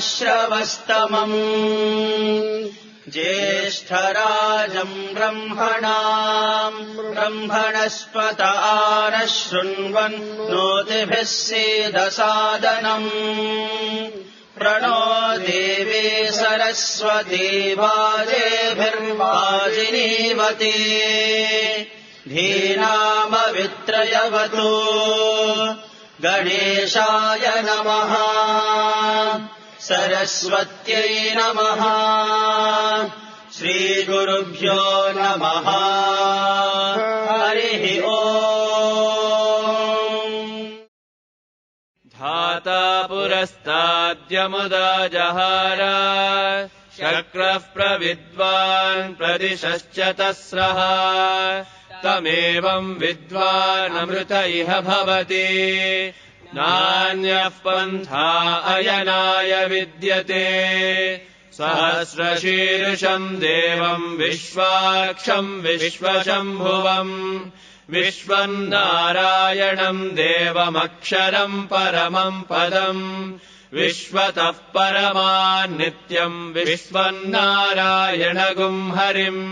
श्रवस्तमम् ज्येष्ठराजम् ब्रह्मणस्पत आनः शृण्वन् नोतिभिः सीदसादनम् प्रणो देवी सरस्वती वाजेभिर्वाजिनीवती धीनामवित्रयवतु गणेशाय नमः सरस्वत्यै नमः श्रीगुरुभ्यो नमः हरिः ओम् धाता पुरस्ताद्यमुदा जहार शक्रः प्रविद्वान् प्रदिशश्च तस्रः तमेवम् विद्वानमृत इह भवति नान्यः पन्था अयनाय विद्यते सहस्रशीर्षम् देवम् विश्वाक्षम् विश्वशम्भुवम् विश्वम् नारायणम् देवमक्षरम् परमम् पदम् विश्वतः परमान्नित्यम् विश्वम् नारायणगुम् हरिम्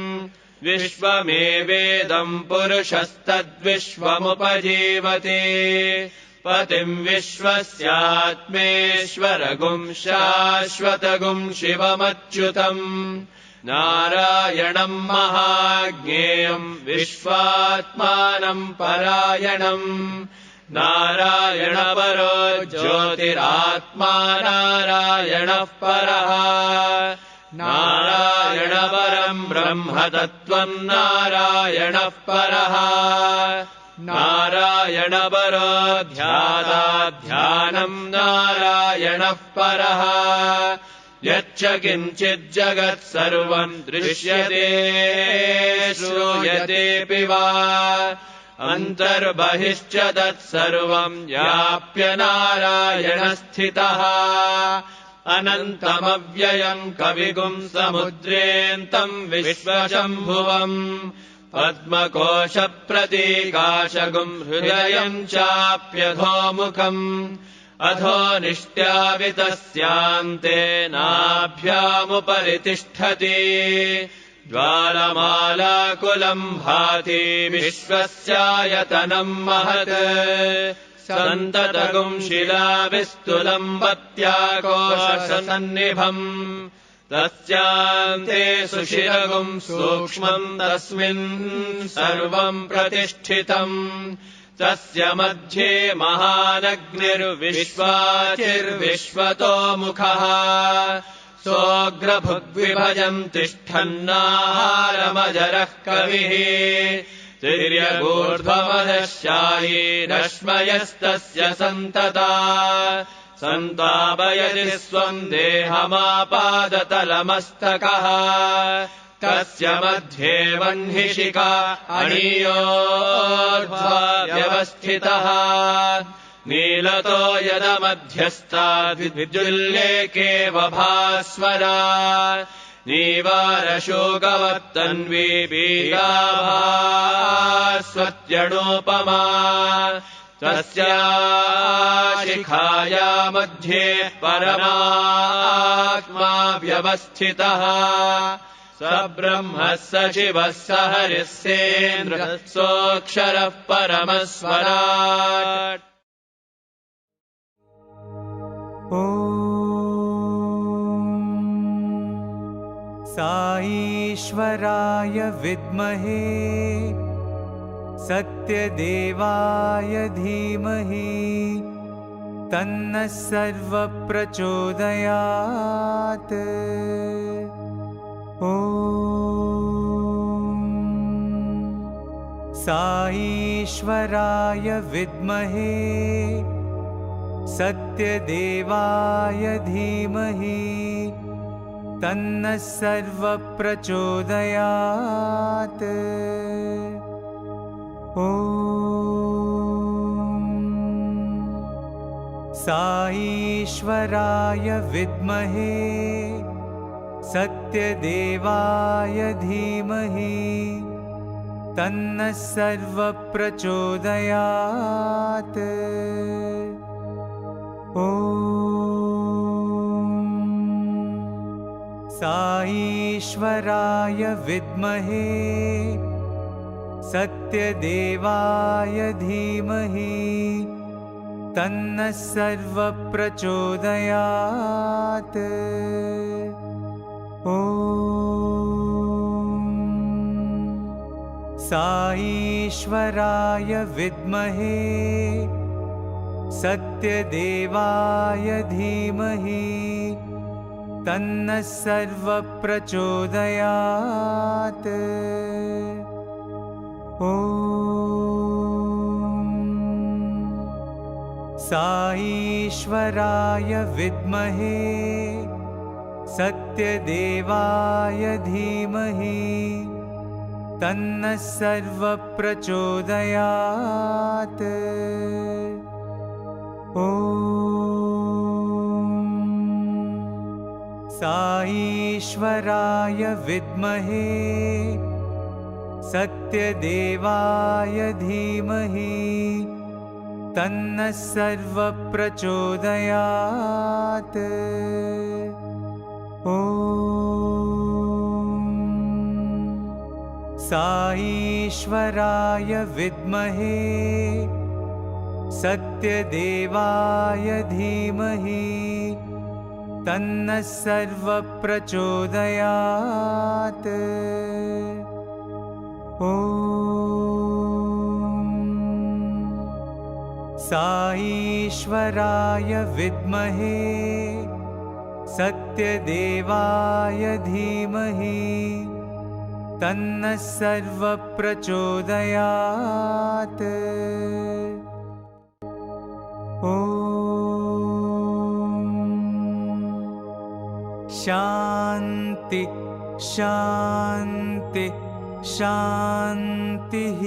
विश्वमेवेदम् पुरुषस्तद्विश्वमुपजीवति पतिम् विश्वस्यात्मेश्वरगुम् शाश्वतगुम् शिवमच्युतम् नारायणम् महाज्ञेयम् विश्वात्मानम् परायणम् नारायणपरो ज्योतिरात्मा नारायणः परः नारायणपरम् ब्रह्मतत्त्वम् नारायणः परः नारायणपरो ध्यानम् नारायणः परः यच्च किञ्चिज्जगत् सर्वम् दृश्यते श्रूयतेऽपि वा अन्तर्बहिश्च तत्सर्वम् व्याप्य नारायणस्थितः अनन्तमव्ययम् कविगुम् समुद्रेऽन्तम् विश्वशम्भुवम् पद्मकोशप्रतीकाशगुम् हृदयम् चाप्यधोमुखम् अधो निष्ट्यावितस्यान्ते नाभ्यामुपरि तिष्ठति ज्वालमालाकुलम् भाति विश्वस्यायतनम् महत् सन्ततगुम् शिलाविस्तुलम् वत्याकोशसन्निभम् तस्यान्ते सुशिरगुम् सूक्ष्मम् तस्मिन् सर्वम् प्रतिष्ठितम् तस्य मध्ये महानग्निर्विश्वाचिर्विश्वतो मुखः सोऽग्रभुग्विभजम् तिष्ठन्नाहारमजरः कविः तिर्यगूर्ध्वमधशायी रश्मयस्तस्य सन्तता सन्तापयति स्वम् देहमापादतलमस्तकः तस्य मध्ये वह्निशिखा अणीयोर्ध्वा व्यवस्थितः नीलतो यदमध्यस्ताद्विद्युल्लेकेव भास्वरा नीवारशोकवत्तन्वी पीताभास्वत्यणोपमा तस्या शिखाया मध्ये परमात्मा व्यवस्थितः स ब्रह्मः स शिवः स हरिः सेन्द्रः सोऽक्षरः परमस्वराट्। साईश्वराय विद्महे सत्यदेवाय धीमहि तन्नः सर्वः प्रचोदयात्। ॐ साईश्वराय विद्महे सत्यदेवाय धीमहि तन्नः सर्वः प्रचोदयात्। ॐ साईश्वराय विद्महे सत्यदेवाय धीमहि तन्नः सर्वः प्रचोदयात्। ॐ साईश्वराय विद्महे सत्यदेवाय धीमहि तन्नः सर्वः प्रचोदयात्। ॐ साईश्वराय विद्महे सत्यदेवाय धीमहि तन्नः सर्वः प्रचोदयात्। ॐ साईश्वराय विद्महे सत्यदेवाय धीमहि तन्नः सर्वः प्रचोदयात्। ॐ साईश्वराय विद्महे सत्यदेवाय धीमहि तन्नः सर्वः प्रचोदयात्। ॐ साईश्वराय विद्महे सत्यदेवाय धीमहि तन्नः सर्वः प्रचोदयात्। ॐ साईश्वराय विद्महे सत्यदेवाय धीमहि तन्नः सर्वः प्रचोदयात्। ॐ शान्ति शान्ति शान्तिः।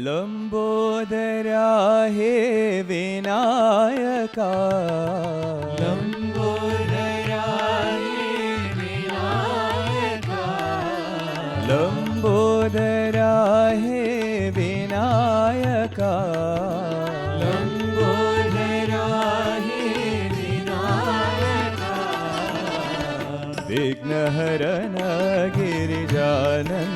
लंबोदरा हे विनायका, लंबोदरा हे विनायका, लंबोदरा हे विनायका, लंबोदरा हे विनायका, विघ्नहरण गिरिजानंदना,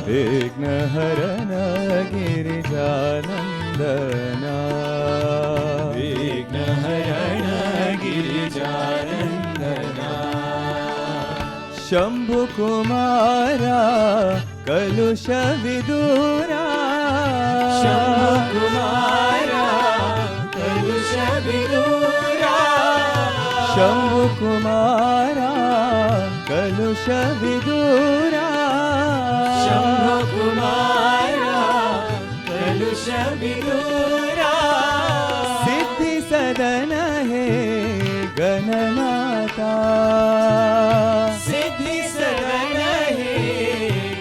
विघ्नहरण गिरिजानंदना, विघ्नहरण गिरिजानंदना, शंभु कुमारा कलुष विदूरा, शंभु कुमारा कलुष विदूरा, शंभु कुमारा कलुष विदूरा, शंभु कुमारा कलुष विदूरा, सिद्धि सदन है गणनाथा, सिद्धि सदन है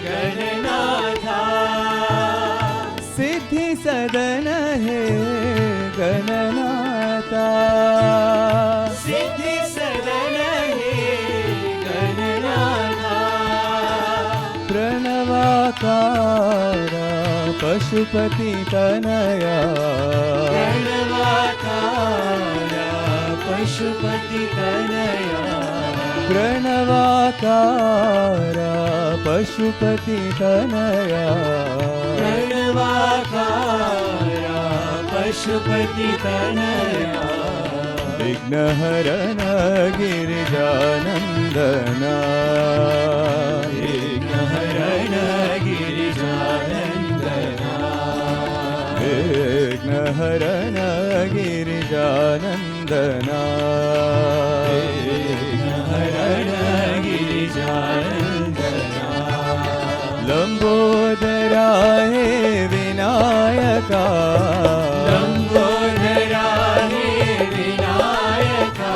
गणनाथा, सिद्धि सदन है गणनाथा, सिद्धि सदन है गणनाथा, प्रणवाकारा पशुपति तनया, पशुपति तनया प्रणवाकारा पशुपति तनया प्रणवाकारा पशुपति तनया विघ्नहरण गिरिजानन्दना विघ्नहरण गिरिजानन्दना विघ्नहरण गिरिजानन्दना विघ्नहरण गिरिजानन्दना लंबोदरा हे विनायका लंबोदरा हे विनायका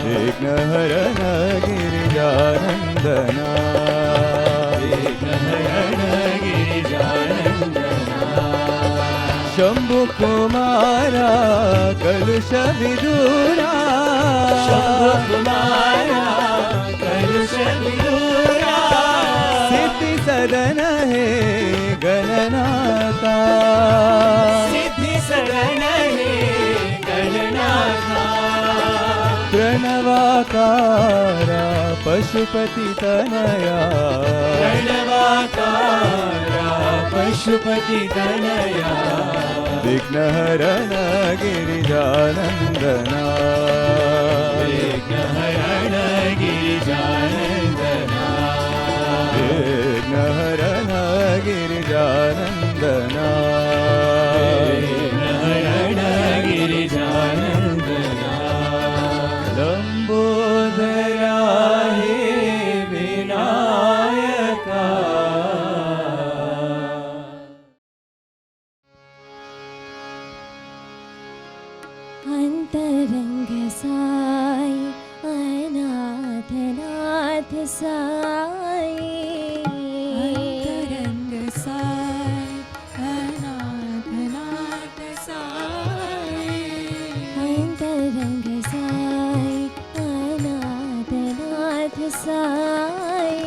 विघ्नहरण गिरिजानन्दना विघ्नहरण गिरिजानन्दना शम्भुकुमारा कलुषविदूरा शम्भुकुमारा कलुषविदूरा सिद्धि सदन हे गणनाथा सिद्धि सदन हे गणनाथा प्रणवाकारा पशुपति तनया प्रणवाकारा पशुपति तनया विघ्नहरण गिरिजानन्दना विघ्नहरण गिरिजानन्दना विघ्नहरण गिरिजानन्दना विघ्नहरण गिरिजानन्दना लंबोदरा हे विनायका अंतरंग साई अनाथ नाथ साई अंतरंग साई अनाथ नाथ साई अंतरंग साई अनाथ नाथ साई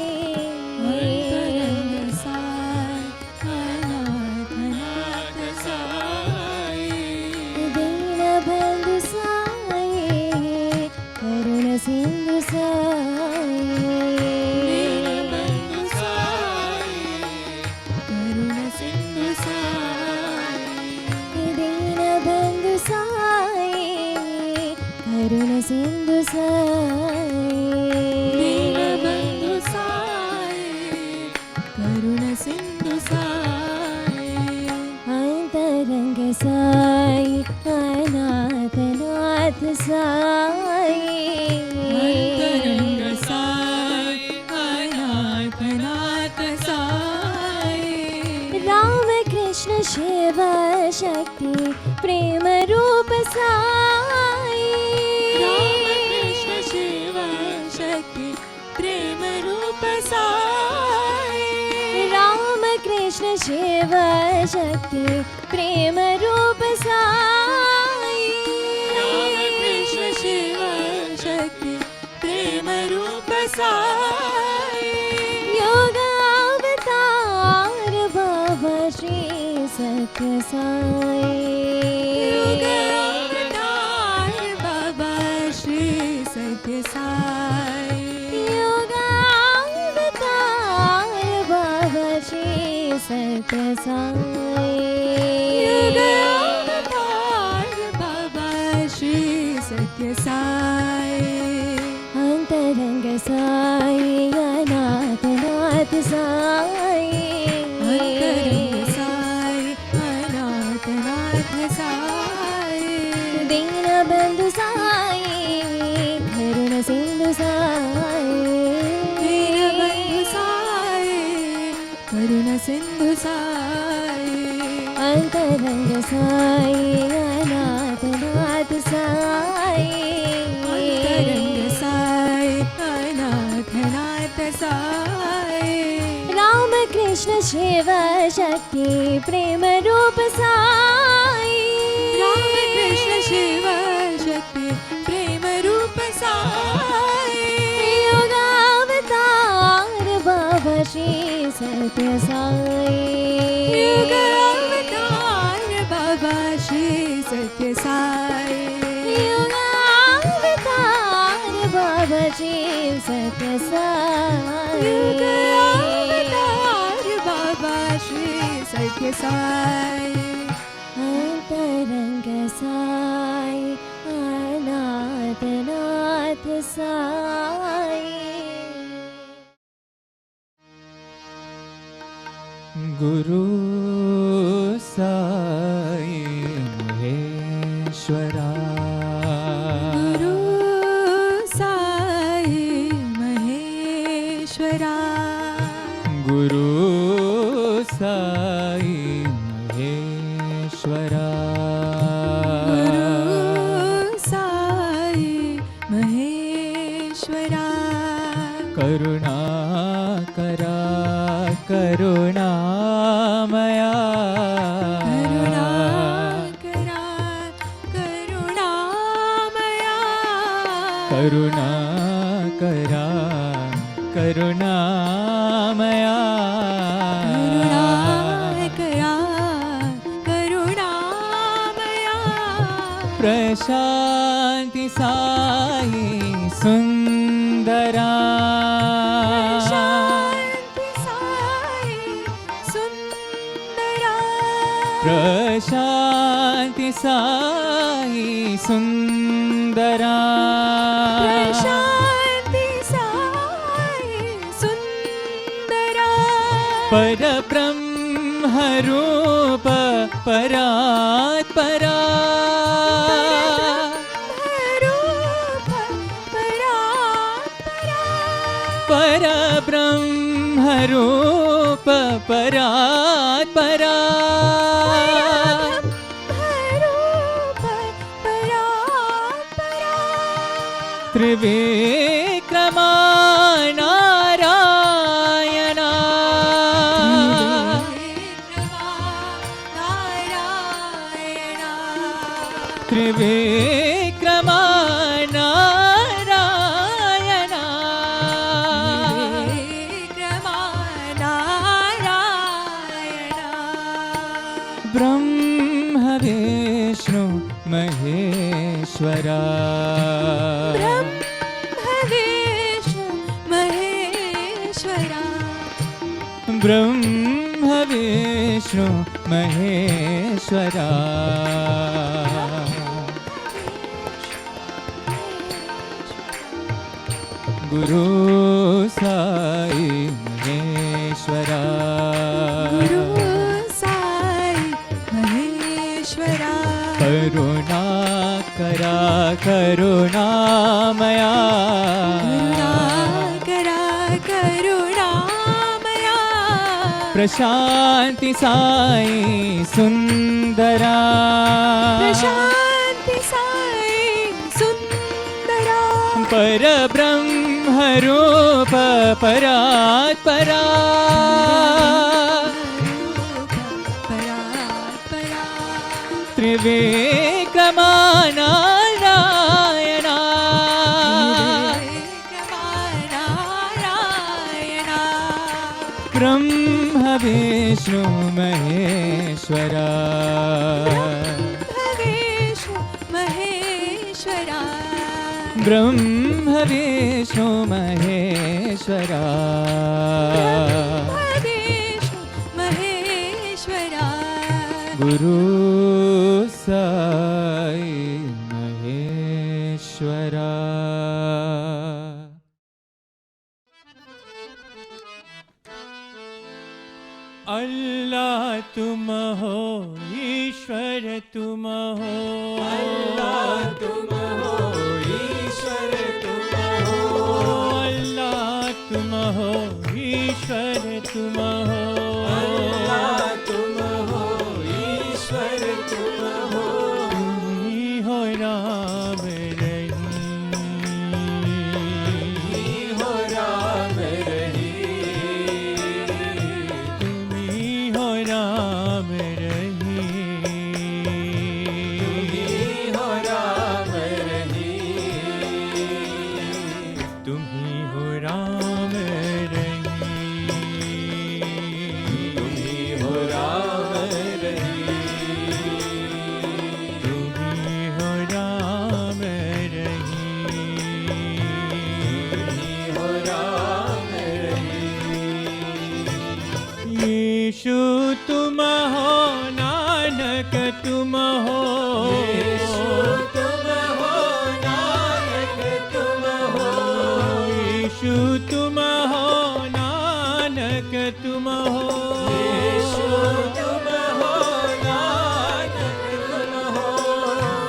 अंतरंग साई अनाथ नाथ साई दीनबंधु साई करुण सिंधु साई दीनबंधु साई करुण सिंधु साई दीनबंधु साई करुण सिंधु साई दीनबंधु साई करुण सिंधु साई अंतरंग साई अनाथ नाथ साई अंतरंग साई अनाथ नाथ साई राम कृष्ण शिव शक्ति प्रेम रूप साई राम कृष्ण शिव शक्ति प्रेम रूप साई राम कृष्ण शिव शक्ति प्रेम रूप साई राम कृष्ण शिव शक्ति प्रेम रूप साई योग अवतार बाबा श्री सत्य साई योग अवतार बाबा श्री सत्य साई योग अवतार बाबा श्री सत्य साई योग अवतार बाबा श्री सत्य साई अंतरंग साई अनाथ नाथ साई अंतरंग साई अनाथ नाथ साई दीनबंधु साई करुण सिंधु साई दीनबंधु साई करुण सिंधु साई अंतरंग साई अनाथ नाथ साई अंतरंग साई अनाथ नाथ साई राम कृष्ण शिव शक्ति प्रेम रूप साई राम कृष्ण शिव शक्ति प्रेम रूप साई योग अवतार बाबा श्री सत्य साई योग अवतार बाबा श्री सत्य साई योग सत्य साई युग अवतार बाबा श्री सत्य साई अंतरंग साई अनाथ नाथ साई गुरु साई महेश्वरा गुरु साई महेश्वरा गुरु साई महेश्वरा गुरु साई महेश्वरा करुणा करा करुणामया करुणा करा करुणामया करुणा करा करुणामया करुणा करा करुणामया प्रशांति साई सुंदरा शांति साई सुंदरा प्रशांति साई सुंदरा शांति साई सुंदरा परब्रह्म रूप परात्परा रूप परात्परा परब्रह्म रूप परात्परा रूप परात्परा त्रिविक्रमा नारायणा त्रिविक्रमा नारायणा ब्रह्म विष्णु महेश्वरा ब्रह्म विष्णु महेश्वरा गुरु साई महेश्वरा करुणा करा करुणामया प्रशांति साई सुंदरा परब्रह्म रूप परात्परा त्रिविक्रमा नारायणा ब्रह्म विष्णु महेश्वरा ब्रह्म विष्णु महेश्वरा गुरु साई महेश्वरा अल्लाह तुम हो ईश्वर तुम हो अल्लाह तुम हो ईश्वर तुम हो अल्लाह तुम हो ईश्वर तुम हो अल्लाह तुम हो ईश्वर तुम हो तुम ही हो राम रहीम हो राम रहीम तुम ही हो राम रहीम तुम ही हो राम रहीम तुम ही हो राम रहीम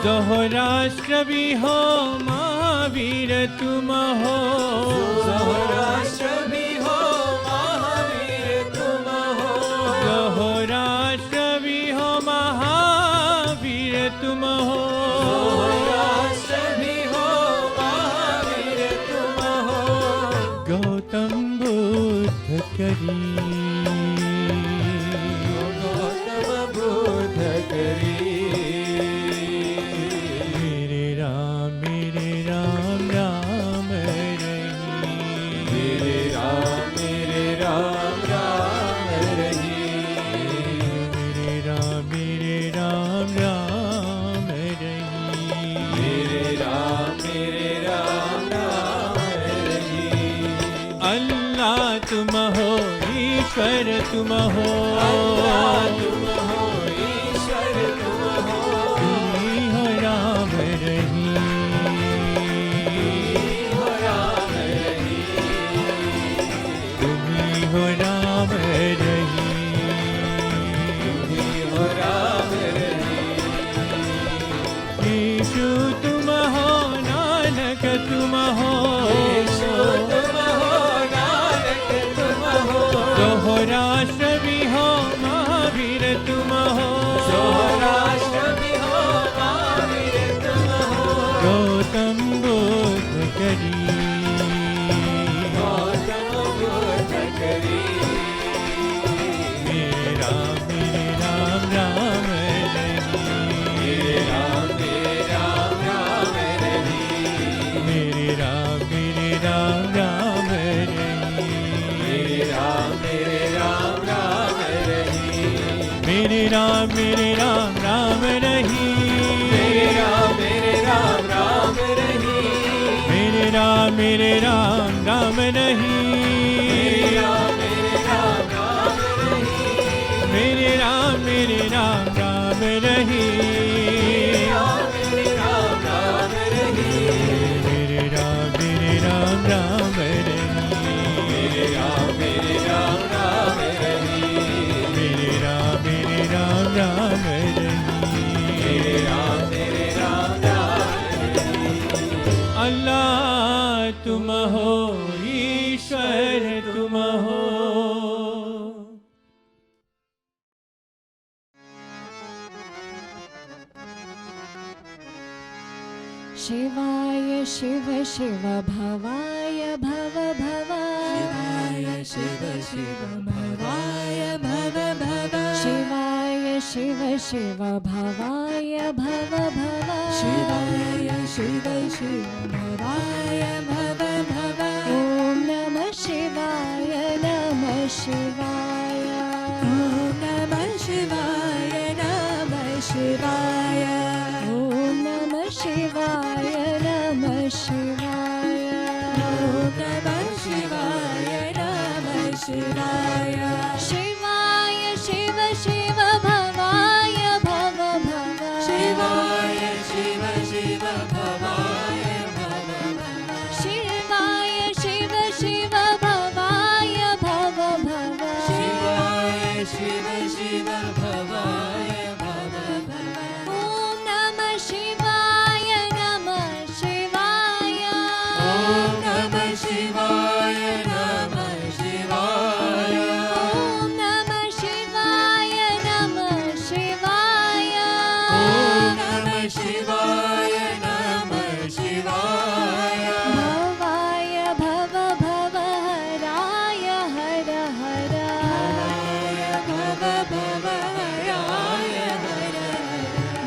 सौराष्ट्र भी हो महावीर तुम हो, सौराष्ट्र भी हो महावीर तुम हो, सौराष्ट्र भी हो महावीर तुम हो, सौराष्ट्र भी हो महावीर तुम हो, गौतम बुद्ध करी, गौतम बुद्ध करी, राम रही, मेरे राम राम रही, मेरे राम राम रही, मेरे राम राम रही। अल्लाह तुम हो ईश्वर तुम हो, अल्लाह तुम हो ईश्वर तुम हो, तुम्ही हो राम रही, तुम्ही हो राम रही, तुम्ही हो राम रही, यीशु तुम हो नानक तुम हो, यीशु तुम हो नानक तुम हो, सौराष्ट्र भी हो महावीर तुम हो, सौराष्ट्र भी हो महावीर तुम हो, गौतम बुद्ध करी, गौतम बुद्ध करी, मेरे राम राम रही, मेरे राम राम रही, मेरे राम राम रही, मेरे राम राम रही, मेरे राम राम रही, मेरे राम राम रही, मेरे राम राम रही, मेरे राम राम रही, मेरे राम राम रही, मेरे राम राम रही, मेरे राम राम रही, मेरे राम राम रही, मेरे राम राम रही, अल्लाह तुम हो ईश्वर तुम हो। शिवाय शिव शिव भवाय भव भव, शिवाय शिव शिव भवाय भव भव, शिवाय शिव शिव भवाय भव भव, शिवाय शिव शिव भवाय भव भव, ॐ नमः शिवाय नमः शिवाय, ॐ नमः शिवाय नमः शिवाय, ॐ नमः शिवाय नमः शिवाय, ॐ नमः शिवाय नमः शिवाय, शिवाय शिव शिव भवाय भव भव, शिवाय शिव शिव भवाय भव भव, शिवाय शिव शिव भवाय भव भव, शिवाय शिव शिव भवाय भव भव, ॐ नमः शिवाय नमः शिवाय, ॐ नमः शिवाय नमः शिवाय, ॐ नमः शिवाय नमः शिवाय, ॐ नमः शिवाय नमः शिवाय, भवाय भव भव हराय हर हर, भव भव हराय हर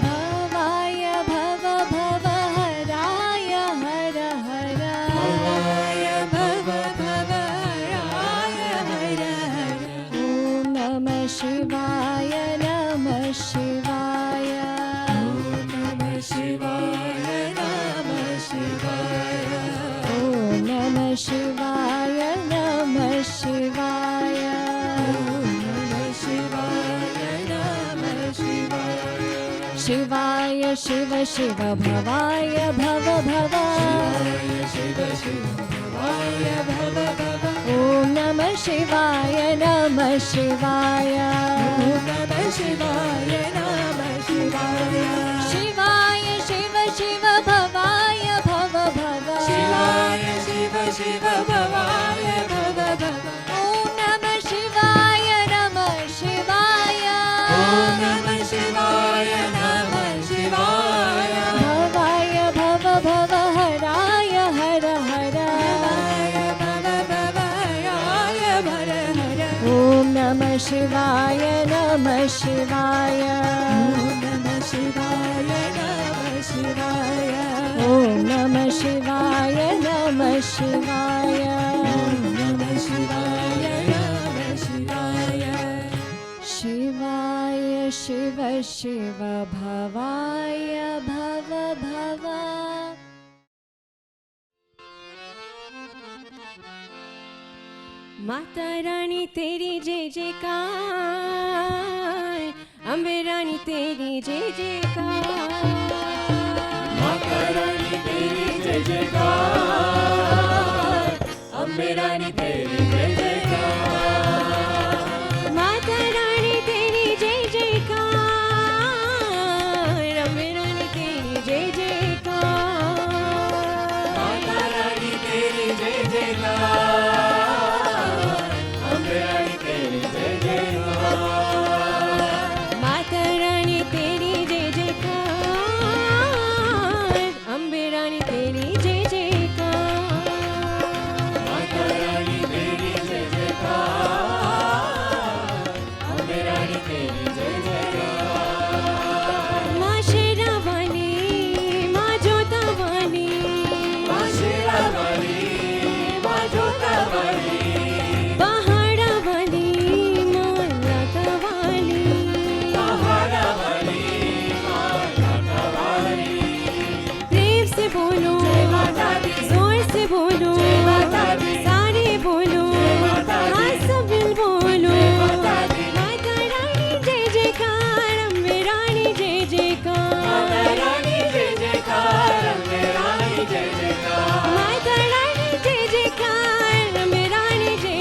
भवाय भव भव हराय हर हर, भवाय भव भव हराय हर ॐ नमः शिवाय नमः शिवाय, ॐ नमः शिवाय नमः शिवाय, ॐ नमः शिवाय नमः शिवाय, ॐ नमः शिवाय नमः शिवाय, शिवाय शिव शिव भवाय भव भव, शिव शिव भवाय भव भव, ॐ नमः शिवाय नमः शिवाय, ॐ नमः शिवाय नमः शिवाय, शिवाय शिव शिवाय नमः शिवाय नमः शिवाय नमः शिवाय ॐ नमः शिवाय नमः शिवाय नमः शिवाय नमः शिवाय शिवाय शिव शिव भवाय भव भव माता रानी तेरी जय जयकार, अम्बे रानी तेरी जय जयकार, माता रानी तेरी जय जयकार, अम्बे रानी तेरी जय जयकार, माता रानी तेरी जय जयकार, अम्बे रानी तेरी जय जयकार, माता रानी तेरी जय जयकार, अम्बे रानी तेरी जय जयकार, माता रानी तेरी जय जयकार, अम्बे रानी तेरी जय जयकार, माता रानी तेरी जय जयकार, अम्बे रानी तेरी जय जयकार, माँ शेरावाली, माँ जोतावाली, माँ शेरावाली, माँ जोतावाली, पहाड़ावाली, माँ लतावाली, पहाड़ावाली, माँ लतावाली, प्रेम से बोलो, जोर से बोलो, सारे बोलो, हाँ सब मिल बोलो, माता रानी जय जयकार, अम्बे रानी जय जयकार, माता रानी जय जयकार, अम्बे रानी जय जयकार, माता रानी जय जयकार, अम्बे रानी जय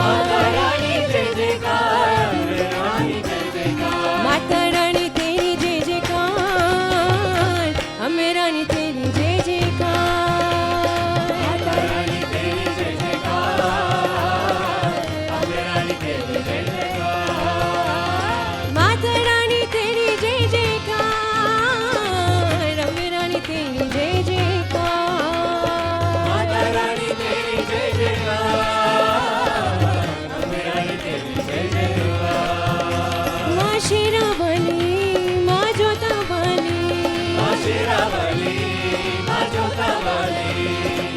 माता जयकार, रानी जय जयकार, अम्बे रानी जय जयकार, माता रानी तेरी जय जयकार, अम्बे रानी तेरी जय जयकार, माता रानी तेरी जय जयकार, अम्बे रानी तेरी जय जयकार, माता रानी तेरी जय जयकार, अम्बे रानी तेरी जय जयकार, माता रानी तेरी जय जयकार, अम्बे रानी तेरी जय जयकार, माँ शेरावाली, माँ जोतावाली, माँ शेरावाली, माँ जोतावाली,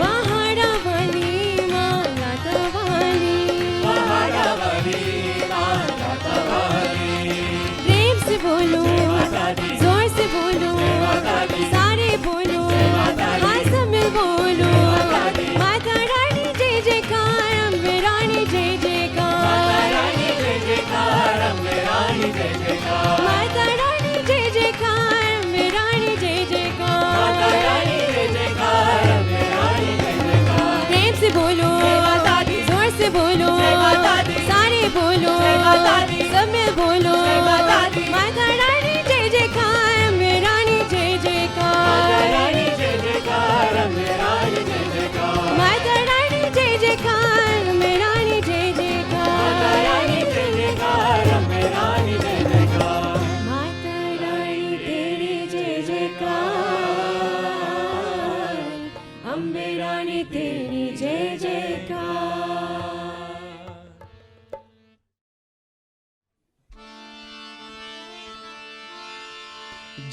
पहाड़ावाली, माँ लतावाली, पहाड़ावाली, माँ लतावाली, प्रेम से बोलो, माता दी, जोर से बोलो, माता दी, सारे बोलो, माता दी, हाँ सब मिल बोलो, माता दी, माता रानी जय जयकार, अम्बे रानी जय माता जयकार, रानी जय जयकार, अम्बे रानी जय जयकार, माता रानी जय जयकार, अम्बे रानी जय माता रानी जयकार, जय जयकार, अम्बे रानी जय जयकार, प्रेम से बोलो, माता दी, जोर से बोलो, माता दी, सारे बोलो, माता दी, सब मिल बोलो, माता दी, माता रानी जय जयकार, अम्बे रानी जय माता रानी जयकार, जय जयकार, अम्बे रानी जय जयकार, माता रानी जय जयकार, अम्बे रानी जय माता रानी जय जयकार, जयकार, अम्बे रानी जय जयकार, माता रानी तेरी जय जयकार, अम्बे रानी तेरी जय जयकार।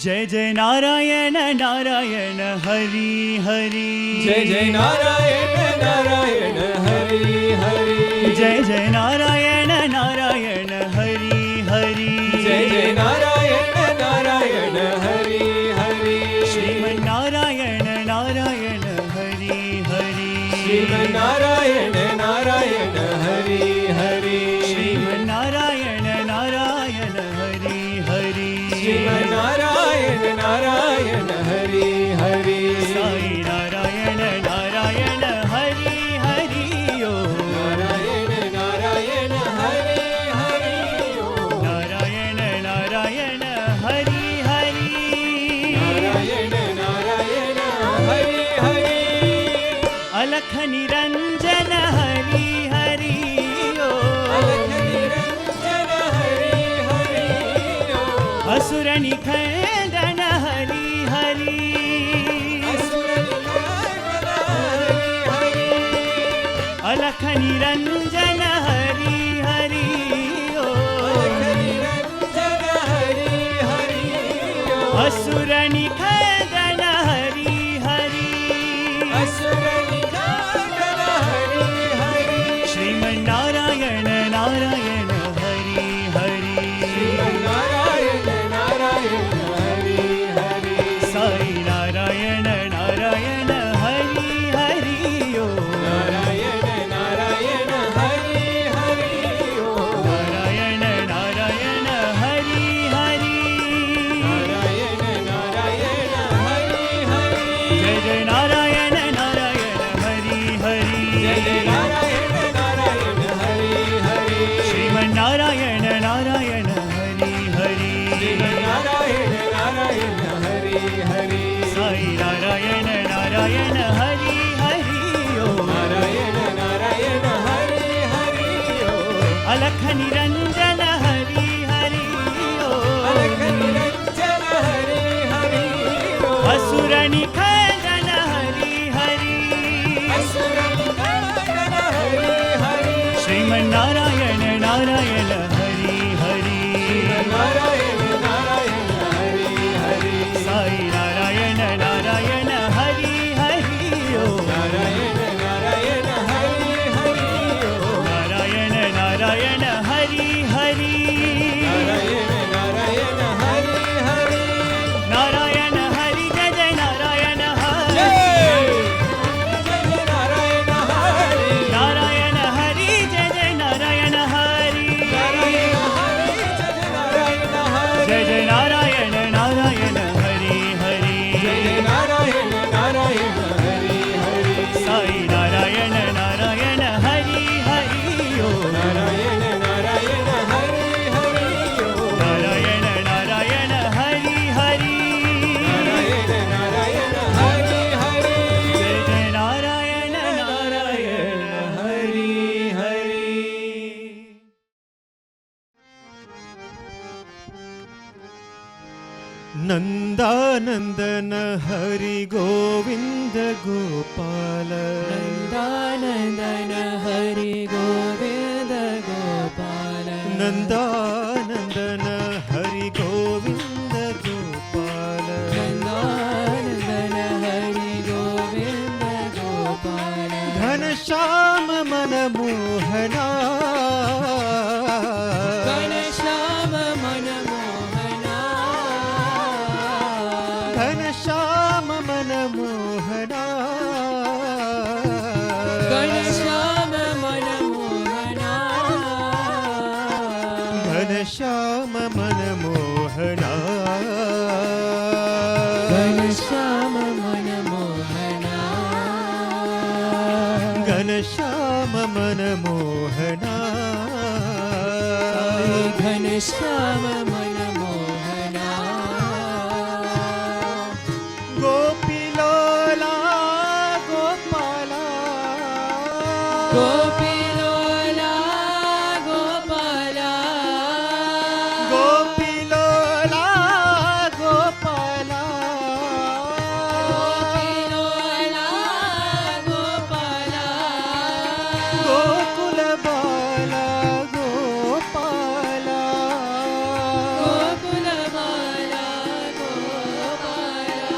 जय जय नारायण नारायण हरि हरि जय जय नारायण नारायण हरि हरि जय जय नारायण नारायण हरि हरि जय जय नारायण नारायण हरि हरि श्रीमन्नारायण नारायण हरि हरि श्रीमन्नारायण नारायण हरि हरि श्रीमन्नारायण नारायण हरि हरि श्रीमन्नारायण नारायण हरि हरि साई नारायण नारायण हरि हरि ओ नारायण नारायण हरि हरि ओ नारायण नारायण हरि हरि नारायण नारायण हरि हरि अलख निरंजन हरि हरि ओ अलख निरंजन हरि हरि ओ असुर निखंडन हरि हरि असुर निकंदन हरि हरि अलख निरंजन हरि हरि असुर निखंदन हरि हरि असुर निखंदन हरि हरि श्रीमन्नारायण नारायण हरि हरि नारायण नारायण हरि हरि साई नारायण नारायण हरि हरि ओ नारायण नारायण हरि हरि ओ नारायण नारायण हरि हरि नारायण नारायण हरि हरि जय जय नारायण नारायण हरि हरि जय जय नारायण नारायण हरि हरि श्रीमन्नारायण नारायण हरि हरि नारायण नारायण हरि हरि साई नारायण नारायण हरि हरि ओ नारायण नारायण हरि हरि ओ अलख निरंजन हरि हरि ओ अलख निरंजन हरि हरि ओ असुर निखंदन हरि हरि असुर निखंदन हरि हरि श्रीमन्नारायण नारायण हरि हरि नारायण नारायण हरि हरि साई नारायण नारायण हरि हरि ओ नारायण नारायण हरि हरि ओ नारायण नारायण हरि हरि नारायण नारायण हरि हरि नारायण हरि जय जय नारायण हरि जय जय नारायण हरि नारायण हरि जय जय नारायण हरि नारायण हरि जय जय नारायण हरि जय नारायण नारायण हरि हरि जय नारायण नारायण हरि हरि साई नारायण नारायण हरि हरि ओ नारायण नारायण हरि हरि ओ नारायण नारायण हरि हरि नारायण नारायण हरि हरि जय जय नारायण नारायण हरि हरि नंदानंदन हरि गोविंद गोपाल नंदानंदन हरि गोविंद गोपाल नंदानंदन हरि गोविंद गोपाल नंदानंदन हरि गोविंद गोपाल घनश्याम मन मोहना घनश्याम मन मोहना घनश्याम मन मोहना घनश्याम मन मोहना घनश्याम मन मोहना घनश्याम मन मोहना घनश्याम मन मोहना घनश्याम मन मोहना गोपीलोला गोपाला गोपीलोला गोपाला गोपीलोला गोपाला गोपीलोला गोपाला गोकुल बाला गोपाला गोकुल बाला गोपाला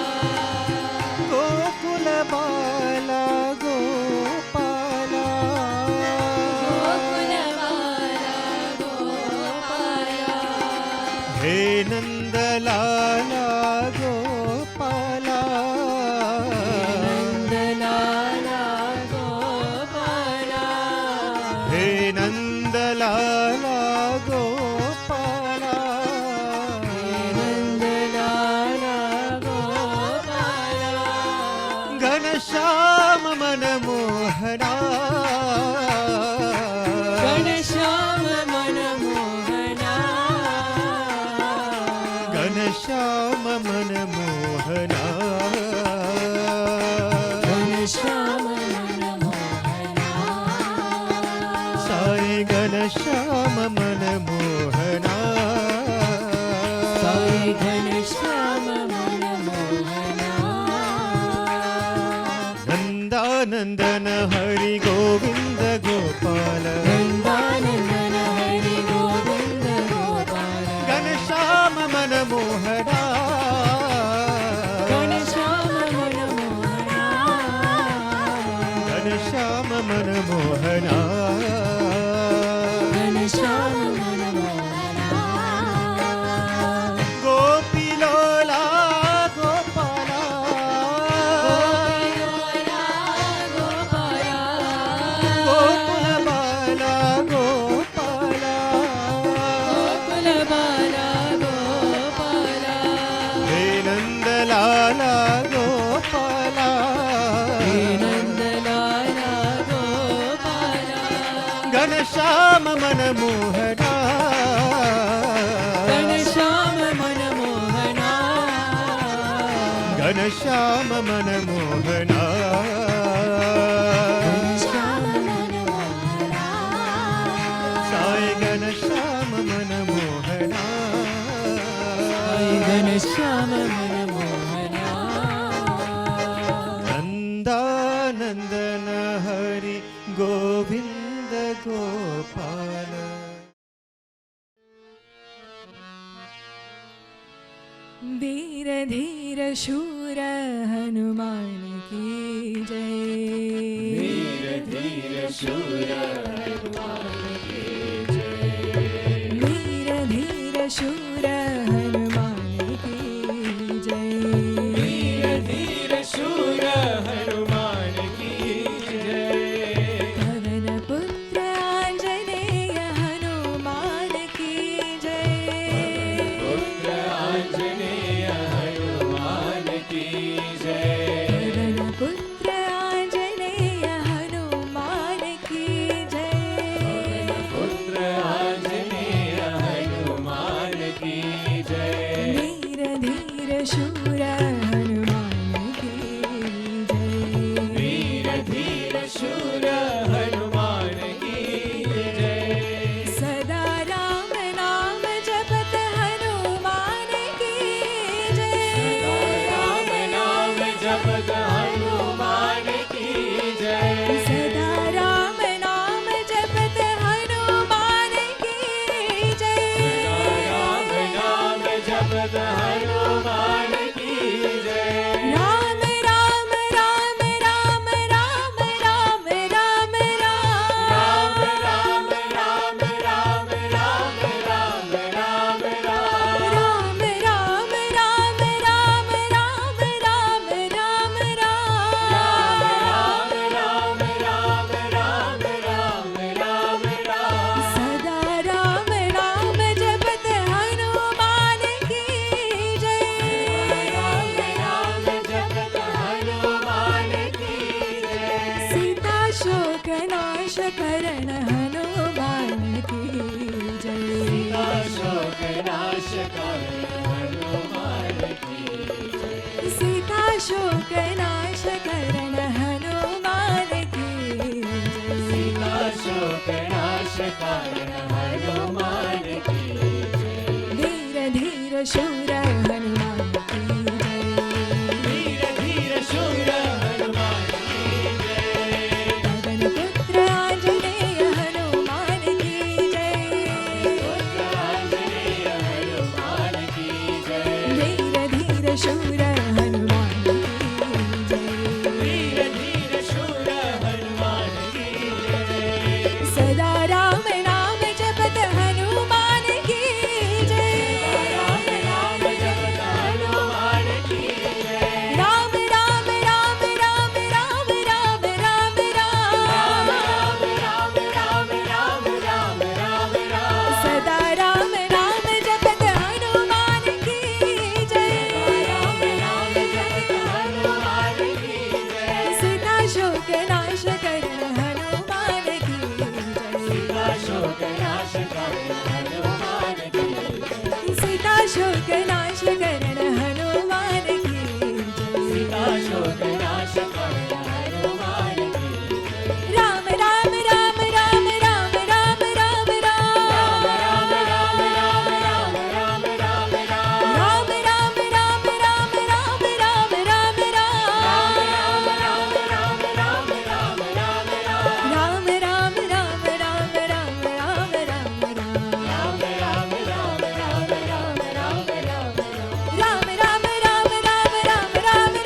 गोकुल बाला गोपाला गोकुल बाला गोपाला हे नंदलाला गोपाला नंदलाला गोपाला हे नंदलाला गोपाला नंदलाला गोपाला घनश्याम मन मोहना घनश्याम मन मोहना घनश्याम मन मोहना घनश्याम मन मोहना साई घनश्याम मन मोहना साई घनश्याम मन मोहना नंदानंदन हरि गोविंद गोपाल नंदानंदन हरि गोविंद गोपाल घनश्याम मन मोहना घनश्याम मन मोहना घनश्याम मन मोहना घनश्याम मन मोहना साई घनश्याम मन मोहना घनश्याम मन मोहना नंदानंदन हरि गोविंद गोपाल वीर धीर शूर हनुमान की जय। वीर धीर शूर हनुमान की जय। वीर धीर शूर हनुमान की जय। वीर धीर शूर हनुमान की जय। पवन पुत्र आंजनेय हनुमान की जय। पुत्र आंजनेय हनुमान की जय। पवन पुत्र आंजनेय हनुमान की जय। पुत्र आंजनेय हनुमान की जय। वीर धीर शूर हनुमान की जय। वीर धीर शूर हनुमान की जय। सदा राम नाम जपत हनुमान की जय। राम नाम जपत हनुमान की जय। सदा राम नाम जपत हनुमान की जय। राम नाम जपत हनुमान की जय। राम राम राम राम राम राम राम राम। राम राम राम राम राम राम राम राम। राम राम राम राम राम राम राम राम। राम राम राम राम राम राम। सदा राम नाम जपत हनुमान की जय। राम नाम जपत हनुमान की जय। सीता शोक नाश करण हनुमान की जय। शोक नाश करण हनुमान की जय। सीता शोक नाश करण हनुमान की जय। शोक नाश करण हनुमान की जय। धीर धीर शूर हनुमान की जय। वीर धीर शूर हनुमान की जय। पवन पुत्र आंजनेय हनुमान की जय। पुत्र आंजनेय हनुमान की जय। धीर धीर शूर हनुमान की जय। वीर धीर शूर हनुमान की जय। सदा राम नाम जपत हनुमान की जय। राम नाम जपत हनुमान की जय। राम राम राम राम राम राम राम राम। राम राम राम राम राम राम। सदा राम नाम जपत हनुमान की जय। राम नाम जपत हनुमान की जय। सीता शोक नाश करण हनुमान की जय। शोक नाश करण हनुमान की जय। सीता शोक नाश करण हनुमान की जय। शोक नाश करण हनुमान की जय। Ram Ram Ram Ram Ram Ram Ram Ram. Ram Ram Ram Ram Ram Ram Ram. Ram Ram Ram Ram Ram Ram Ram Ram. Ram Ram Ram Ram Ram Ram Ram. Ram Ram Ram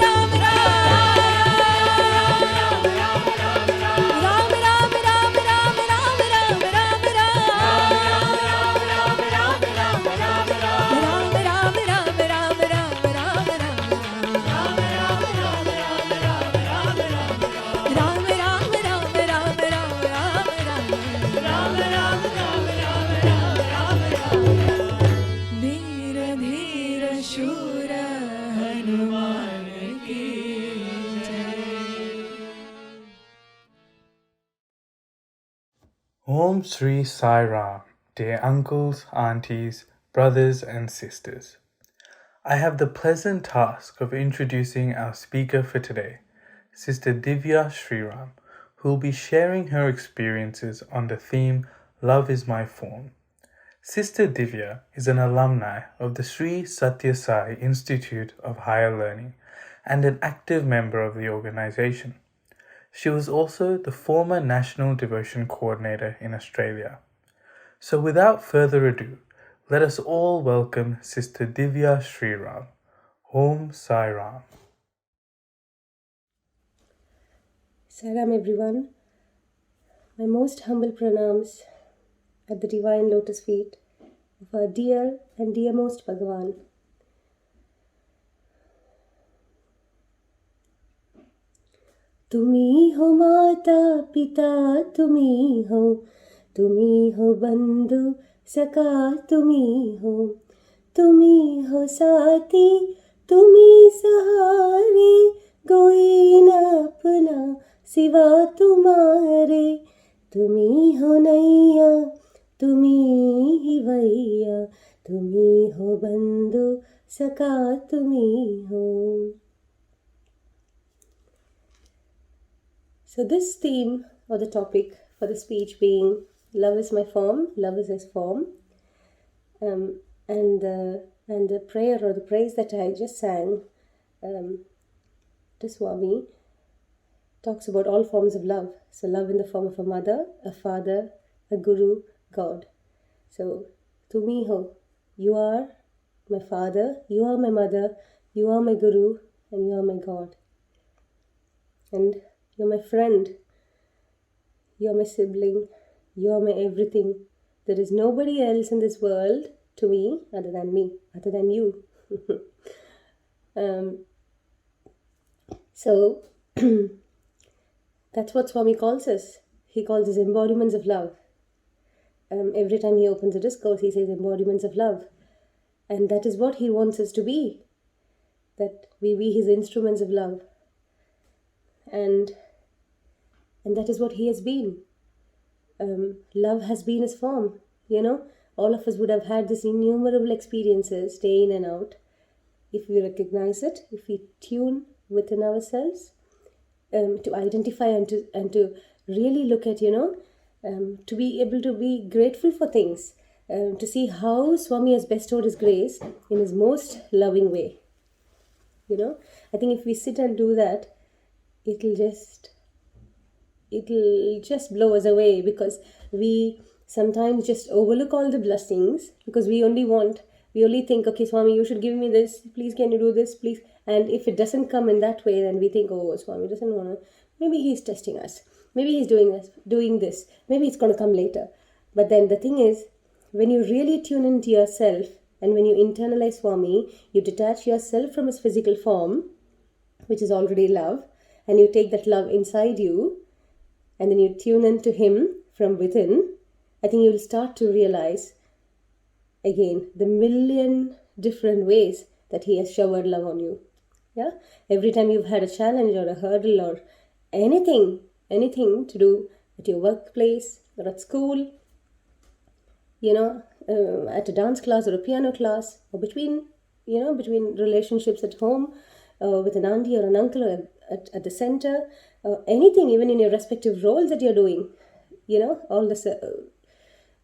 Ram Ram Ram Ram Ram. Ram Ram Ram Ram Ram Ram Ram. Ram Ram Ram Ram Ram Ram Ram Ram. Om Sri Sai Ram, dear uncles, aunties, brothers and sisters. I have the pleasant task of introducing our speaker for today, Sister Divya Sriram, who will be sharing her experiences on the theme Love is My Form. Sister Divya is an alumni of the Sri Sathya Sai Institute of Higher Learning and an active member of the organization. She was also the former National Devotion Coordinator in Australia. So without further ado, let us all welcome Sister Divya Sriram. Om Sai Ram. Salam everyone. My most humble pranams at the divine lotus feet of our dear and dearmost Bhagavan. तुम्ही हो माता पिता तुम्ही हो बंधु सखा तुम्ही हो साथी तुम्ही सहारे कोई न अपना सिवा तुम्हारे तुम्ही हो नैया तुम्ही ही वैया तुम्ही हो बंधु सखा तुम्ही हो. So this theme or the topic for the speech being love is my form, love is his form, and the prayer or the praise that I just sang to Swami talks about all forms of love. So love in the form of a mother, a father, a guru, God. So Tumi ho, you are my father, you are my mother, you are my guru, and you are my God. And you're my friend, you're my sibling, you're my everything. There is nobody else in this world to me, other than you. So, that's what Swami calls us. He calls us embodiments of love. Every time he opens a discourse, he says embodiments of love. And that is what he wants us to be. That we be his instruments of love. And that is what he has been. Love has been his form. All of us would have had these innumerable experiences day in and out. If we recognize it, if we tune within ourselves, to identify and to really look at, to be able to be grateful for things, to see how Swami has bestowed his grace in his most loving way. I think if we sit and do that, it'll just blow us away, because we sometimes just overlook all the blessings because we only think, okay, Swami, you should give me this, please can you do this, please. And if it doesn't come in that way, then we think, oh, Swami doesn't want to, maybe he's testing us, maybe he's doing this, maybe it's going to come later. But then the thing is, when you really tune into yourself and when you internalize Swami, you detach yourself from his physical form, which is already love, and you take that love inside you, and then you tune into him from within, I think you will start to realize, again, the million different ways that he has showered love on you. Yeah? Every time you've had a challenge or a hurdle or anything to do at your workplace or at school, at a dance class or a piano class, or between relationships at home, with an auntie or an uncle or at the center, anything, even in your respective roles that you're doing, all this,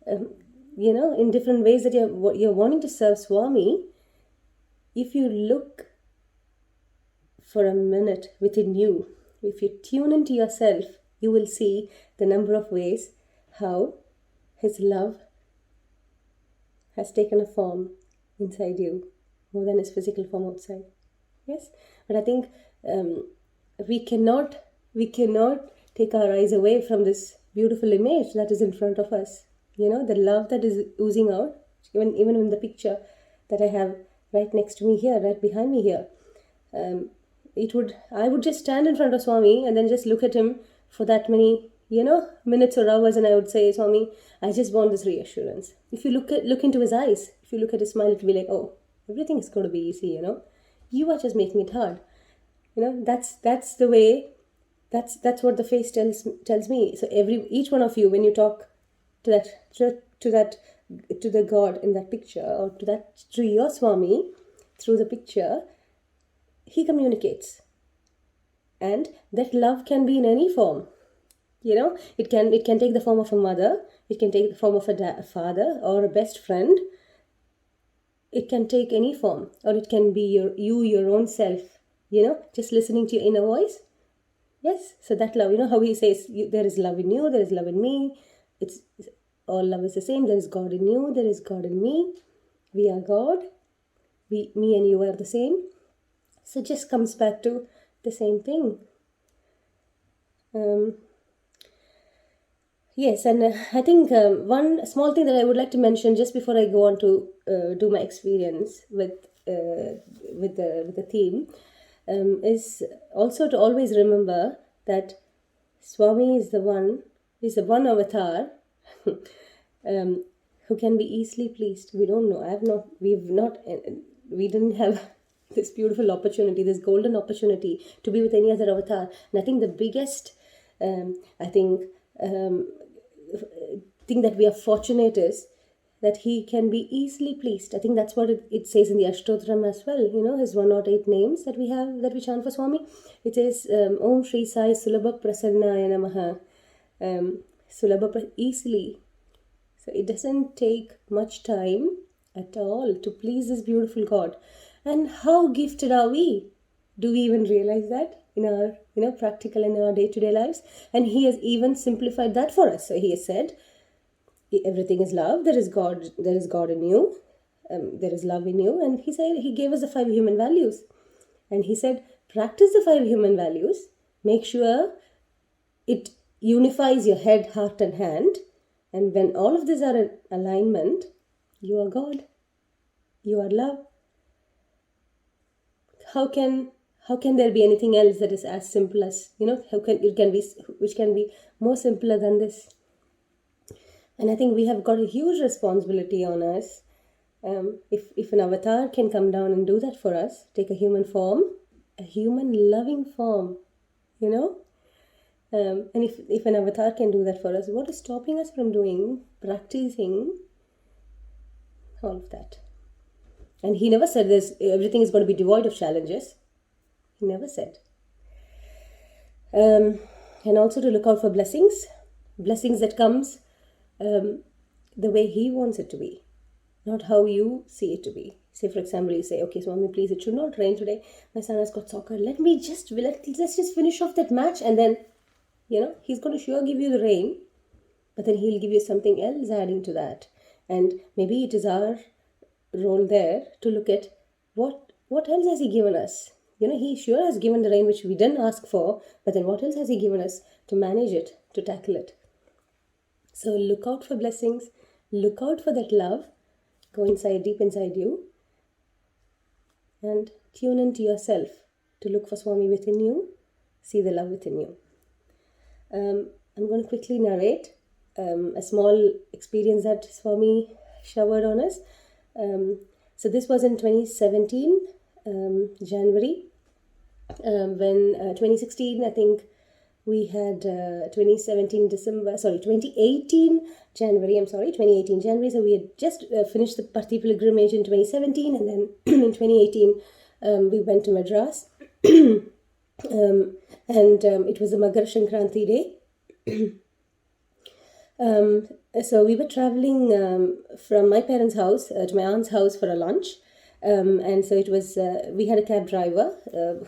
in different ways that you're wanting to serve Swami. If you look for a minute within you, if you tune into yourself, you will see the number of ways how his love has taken a form inside you more than his physical form outside. Yes, but I think we cannot take our eyes away from this beautiful image that is in front of us. The love that is oozing out, even in the picture that I have right next to me here, right behind me here. I would just stand in front of Swami and then just look at him for that many, minutes or hours, and I would say, Swami, I just want this reassurance. If you look into his eyes, if you look at his smile, it will be like, oh, everything is going to be easy, You are just making it hard. That's the way. That's what the face tells me. So each one of you, when you talk to the God in that picture, or to your Swami through the picture, he communicates. And that love can be in any form. It can take the form of a mother, it can take the form of a father or a best friend. It can take any form, or it can be your own self, just listening to your inner voice. Yes, so that love, how he says, there is love in you, there is love in me. It's all love is the same. There is God in you, there is God in me. We are God. Me and you are the same. So it just comes back to the same thing. Yes, and I think one small thing that I would like to mention just before I go on to do my experience with the theme is also to always remember that Swami is the one avatar who can be easily pleased. We don't know. We didn't have this beautiful opportunity, this golden opportunity to be with any other avatar. And I think the biggest, thing that we are fortunate is that he can be easily pleased. I think that's what it says in the Ashtotram as well. His 108 names that we chant for Swami. It says Om Sri Sai Sulabha Prasannaya Namaha. Easily. So it doesn't take much time at all to please this beautiful God. And how gifted are we? Do we even realize that in our practical, in our day-to-day lives? And he has even simplified that for us. So he has said, everything is love. There is God in you. There is love in you. And he said, he gave us the 5 human values. And he said, practice the 5 human values. Make sure it unifies your head, heart, and hand. And when all of these are in alignment, you are God. You are love. How can there be anything else that is as simple as, which can be more simpler than this? And I think we have got a huge responsibility on us. If an avatar can come down and do that for us, take a human form, a human loving form, and if an avatar can do that for us, what is stopping us from practicing all of that? And he never said everything is going to be devoid of challenges. He never said. And also to look out for blessings that comes the way he wants it to be, not how you see it to be. Say, for example, you say, okay, Swami, please, it should not rain today. My son has got soccer. Let's just finish off that match, and then, he's going to sure give you the rain, but then he'll give you something else adding to that. And maybe it is our role there to look at what else has he given us. He sure has given the rain which we didn't ask for, but then what else has he given us to manage it, to tackle it? So look out for blessings, look out for that love, go deep inside you, and tune into yourself to look for Swami within you, see the love within you. I'm going to quickly narrate a small experience that Swami showered on us. So this was in 2017, January. When 2016, I think we had 2018 January. So we had just finished the Parthi pilgrimage in 2017, and then in 2018 we went to Madras. And it was a Makar Sankranti day. So we were traveling from my parents' house to my aunt's house for a lunch. And so it was, we had a cab driver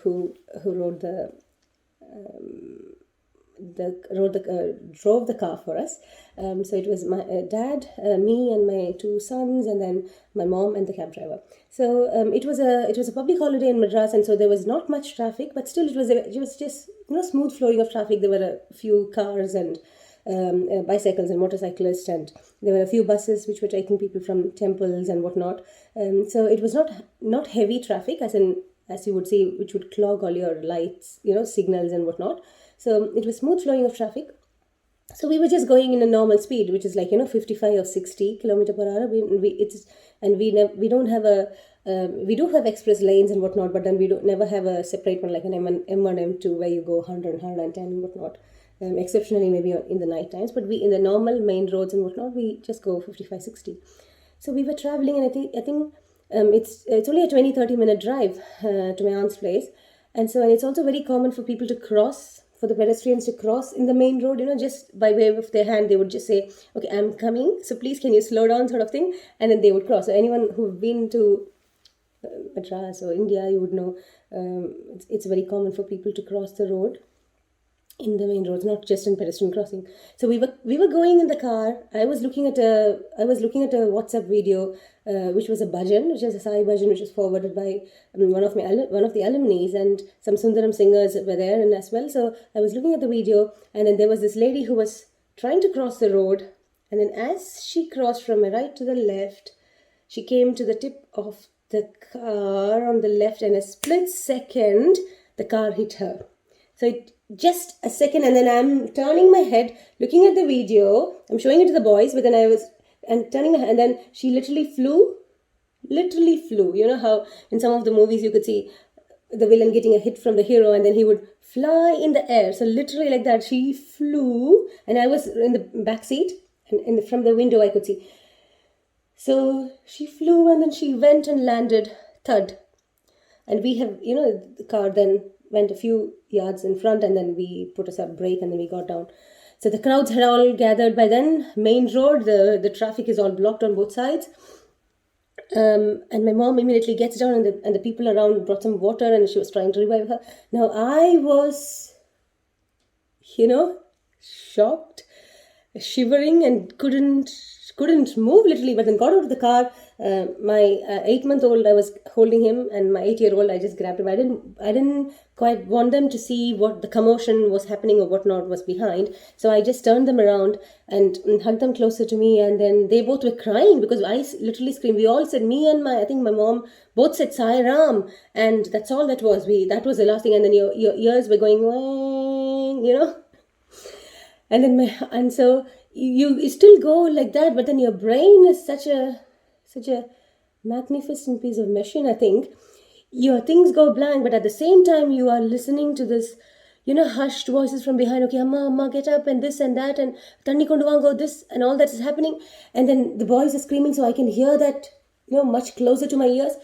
who drove the car for us. So it was my dad, me and my 2 sons, and then my mom and the cab driver. So it was a public holiday in Madras, and so there was not much traffic, but still it was just smooth flowing of traffic. There were a few cars and bicycles and motorcyclists, and there were a few buses which were taking people from temples and whatnot. So it was not heavy traffic, as you would see, which would clog all your lights, signals and whatnot. So it was smooth flowing of traffic. So we were just going in a normal speed, which is like 55 or 60 kilometer per hour. We do have express lanes and whatnot, but then we don't never have a separate one like an M1, M2 where you go 100, 110 and whatnot. exceptionally maybe in the night times, but we in the normal main roads and whatnot, we just go 55, 60. So we were traveling, and I think it's only a 20-30 minute drive to my aunt's place, and it's also very common for people to cross, for the pedestrians to cross in the main road, just by way of their hand, they would just say, okay, I'm coming, so please can you slow down, sort of thing, and then they would cross. So anyone who've been to Madras or India, you would know it's very common for people to cross the road in the main roads, not just in pedestrian crossing. So we were going in the car. I was looking at a WhatsApp video, which was a bhajan, which is a Sai bhajan, which was forwarded by one of the alumni, and some Sundaram singers were there and as well. So I was looking at the video, and then there was this lady who was trying to cross the road, and then as she crossed from right to the left, she came to the tip of the car on the left, and a split second the car hit her. So just a second, and then I'm turning my head, looking at the video. I'm showing it to the boys, but then and turning my head, and then she literally flew. You know how in some of the movies you could see the villain getting a hit from the hero, and then he would fly in the air. So literally like that, she flew, and I was in the back seat, and from the window I could see. So she flew, and then she went and landed thud. And we have, the car then went a few yards in front, and then we put a brake, and then we got down. So the crowds had all gathered by then. Main road, the traffic is all blocked on both sides. And my mom immediately gets down, and the people around brought some water, and she was trying to revive her. Now I was, shocked, shivering, and couldn't move literally, but then got out of the car. My 8-month-old, I was holding him, and my 8-year-old, I just grabbed him. I didn't quite want them to see what the commotion was happening or whatnot was behind. So I just turned them around and hugged them closer to me, and then they both were crying because I literally screamed. We all said, me and I think my mom both said Sai Ram, and that's all that was. That was the last thing, and then your ears were going, and then so you still go like that, but then your brain is such a magnificent piece of machine. I think your things go blank, but at the same time you are listening to this, hushed voices from behind. Okay, amma, get up, and this and that, and Tanni kondu vaango, this and all that is happening, and then the boys are screaming, so I can hear that, much closer to my ears.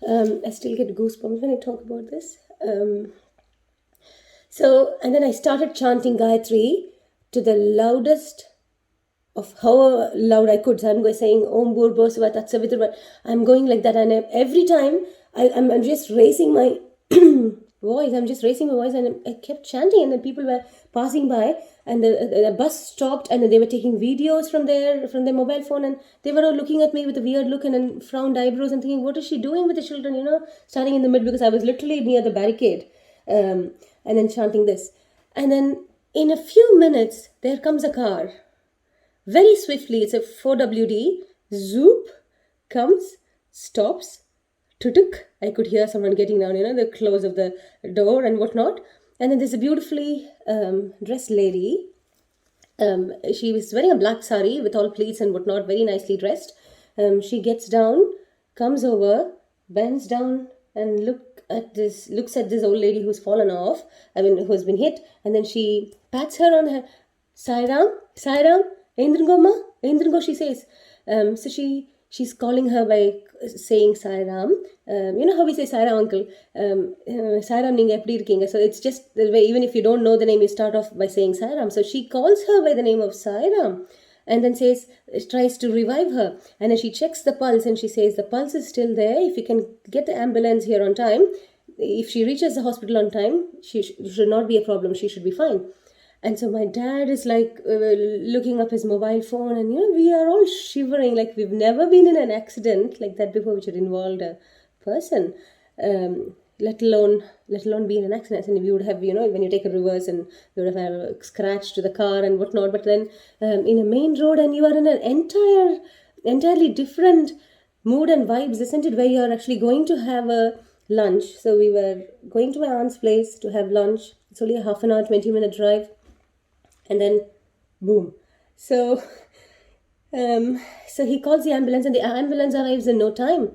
I still get goosebumps when I talk about this. And then I started chanting Gayatri to the loudest of how loud I could. So I'm going saying Om Bhurbo Sva Tat Savitur, but I'm going like that, and every time I'm just raising my voice. And I kept chanting, and then people were passing by, and the bus stopped, and then they were taking videos from their mobile phone, and they were all looking at me with a weird look and then frowned eyebrows and thinking, what is she doing with the children? Standing in the middle, because I was literally near the barricade, and then chanting this, and then in a few minutes there comes a car. Very swiftly, it's a 4WD, zoop, comes, stops, tutuk. I could hear someone getting down, the close of the door and whatnot. And then there's a beautifully dressed lady. She was wearing a black sari with all pleats and whatnot, very nicely dressed. She gets down, comes over, bends down, and looks at this old lady who's fallen off, who has been hit, and then she pats her on her, Sairam, Indrango, she says. So she's calling her by saying Sairam. How we say Sairam, uncle? Sairam, ninga epdi irkeenga. So it's just the way, even if you don't know the name, you start off by saying Sairam. So she calls her by the name of Sairam, and then tries to revive her. And then she checks the pulse, and she says, the pulse is still there. If you can get the ambulance here on time, if she reaches the hospital on time, she should not be a problem. She should be fine. And so my dad is like looking up his mobile phone, and we are all shivering, like we've never been in an accident like that before, which had involved a person, let alone be in an accident. And we would have, when you take a reverse, and you would have had a scratch to the car and whatnot. But then in a main road, and you are in an entirely different mood and vibes, isn't it? Where you are actually going to have a lunch. So we were going to my aunt's place to have lunch. It's only a half an hour, 20-minute drive. And then, boom. So he calls the ambulance, and the ambulance arrives in no time.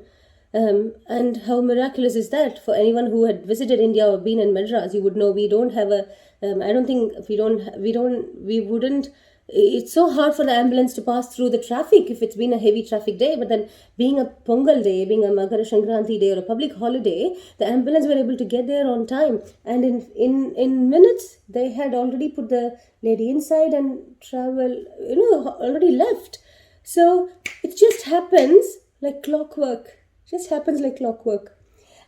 And how miraculous is that? For anyone who had visited India or been in Madras, you would know we don't have a. I don't think we wouldn't. It's so hard for the ambulance to pass through the traffic if it's been a heavy traffic day. But then, being a Pongal day, being a Makara Sankranti day or a public holiday, the ambulance were able to get there on time. And in minutes, they had already put the lady inside and already left. So it just happens like clockwork. Just happens like clockwork.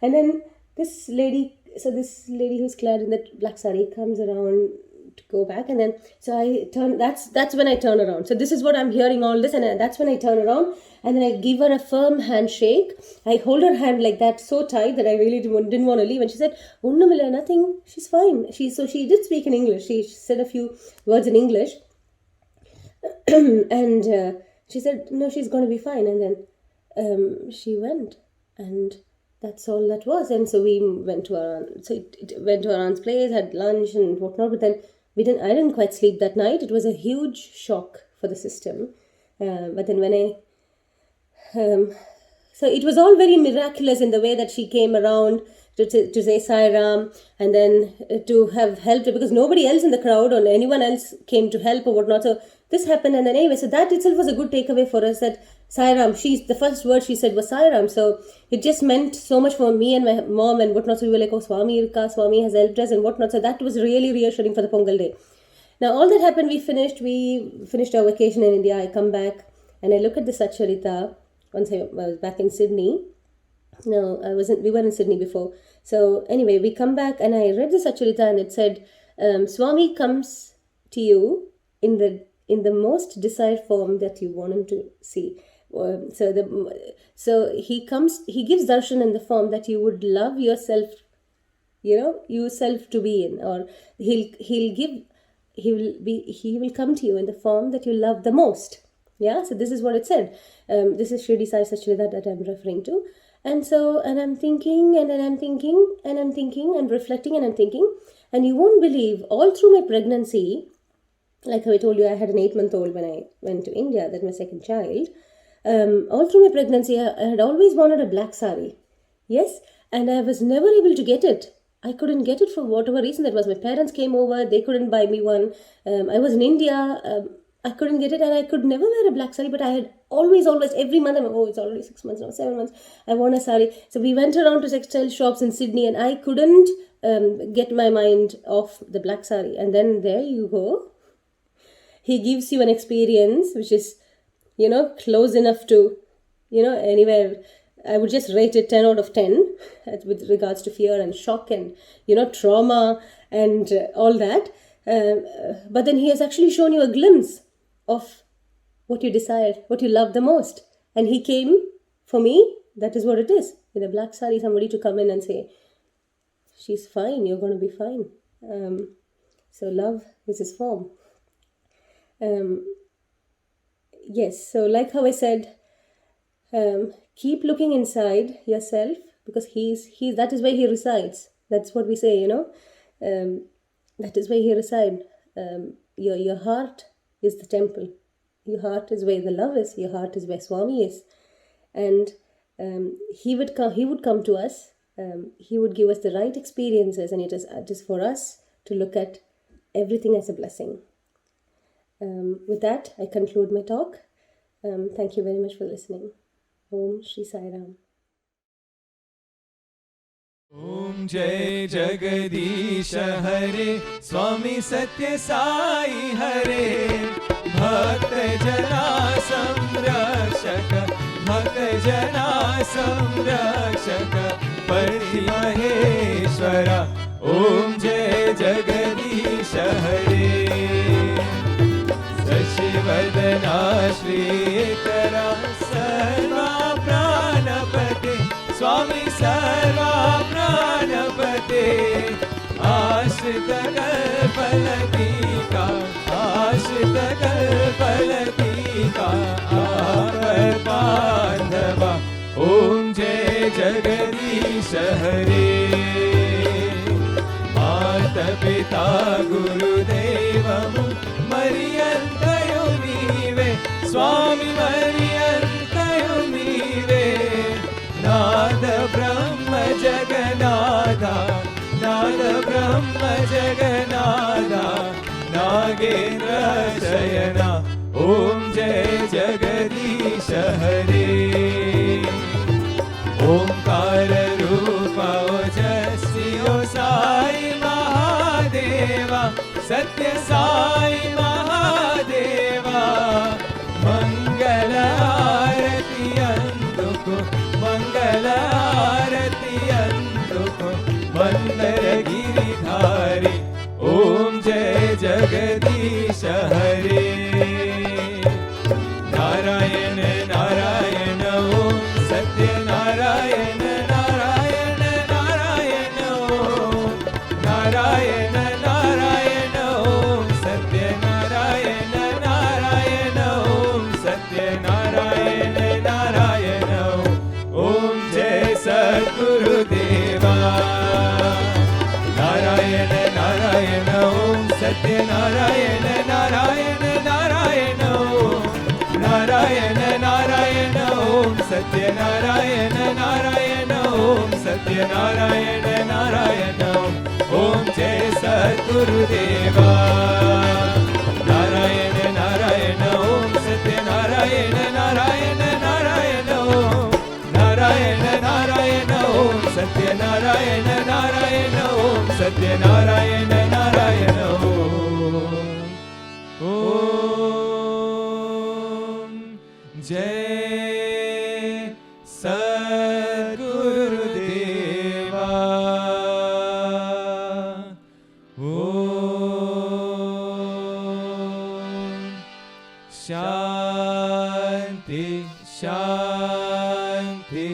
And then this lady who's clad in that black sari comes around to go back, and then so I turn. That's when I turn around. So this is what I'm hearing all this, and that's when I turn around, and then I give her a firm handshake. I hold her hand like that, so tight that I really didn't want to leave. And she said, "Unnamilla, nothing. She's fine." She did speak in English. She said a few words in English, and she said, "No, she's going to be fine." And then she went, and that's all that was. And so we went to our aunt's place, had lunch and whatnot. But then I didn't quite sleep that night. It was a huge shock for the system. But then so it was all very miraculous in the way that she came around to say Sai Ram, and then to have helped her, because nobody else in the crowd or anyone else came to help or whatnot. So this happened, and then anyway, so that itself was a good takeaway for us, that Sai Ram, the first word she said was Sai Ram. So it just meant so much for me and my mom and whatnot. So we were like, oh, Swami has helped us and whatnot. So that was really reassuring for the Pongal day. Now all that happened, we finished our vacation in India. I come back and I look at the Satcharita once I was back in Sydney. No, we were in Sydney before. So anyway, we come back and I read the Satcharita, and it said, Swami comes to you in the most desired form that you want him to see. So he gives darshan in the form that you would love yourself, yourself to be in, or he will come to you in the form that you love the most. Yeah, so this is what it said. This is Shirdi Sai Satcharita that I'm referring to. And I'm thinking, and then I'm thinking, and I'm thinking, and reflecting, and I'm thinking, and you won't believe, all through my pregnancy, like how I told you, I had an 8-month-old when I went to India. That's my second child. All through my pregnancy, I had always wanted a black sari. Yes, and I was never able to get it. I couldn't get it for whatever reason that was. My parents came over, they couldn't buy me one. I was in India, I couldn't get it, and I could never wear a black sari, but I had always, every month, it's already 6 months now, 7 months, I want a sari. So we went around to textile shops in Sydney, and I couldn't get my mind off the black sari. And then there you go. He gives you an experience which is, close enough to, anywhere. I would just rate it 10 out of 10 with regards to fear and shock and, trauma and all that. But then he has actually shown you a glimpse of what you desire, what you love the most. And he came for me. That is what it is. In a black sari, somebody to come in and say, she's fine, you're going to be fine. So love is his form. Yes, so like how I said, keep looking inside yourself, because that is where he resides. That's what we say, that is where he resides. Your heart is the temple. Your heart is where the love is. Your heart is where Swami is. And he would come to us. He would give us the right experiences, and it is for us to look at everything as a blessing. With that, I conclude my talk. Thank you very much for listening. Om Sri Sai Ram. Om Jai Jagadish Hare, Swami Sathya Sai Hare, Bhakta Jana Samrakshaka, Bhakta Jana Samrakshaka, Parthi Maheshwara. Om Jai Jagadish Hare, Sashivardhana Shri Sarva Pranapate, Swami Sarva Pranapate, Ashita Kalpalatika, Ashita Kalpalatika, Aapar Bandhava. Om Jai Jagadish Hare, Mata Pita Guru Devam Mariyantayo Nive, Swami Mariyantayo Nive, नादा नाद ब्रह्म जगनादा नागेन्द्र शयना ॐ जय जगदीश हरे ओंकार रूप ओजस्वी ओ साई महादेवा सत्य साई महादेवा मंगल आरती अंदुको मंगल आरती अंदुको मंदर गिरिधारी ओम जय जगदीश हरे नारायण नारायण ओम सत्य नारायण नारायण नारायण ओम नारायण नारायण ओम सत्य नारायण नारायण ओम सत्य नारायण नारायण ओम जय सद्गुरुदेवा नारायण नारायण ओम सत्य नारायण नारायण नारायण ओम नारायण नारायण ओम सत्य नारायण नारायण ओम सत्य नारायण नारायण ओम जय सद्गुरुदेवा नारायण नारायण ओम सत्य नारायण नारायण नारायण ओम नारायण नारायण ओम सत्य नारायण नारायण ओम सत्य नारायण नारायण ओम जय सद्गुरुदेवा ओम शांति शांति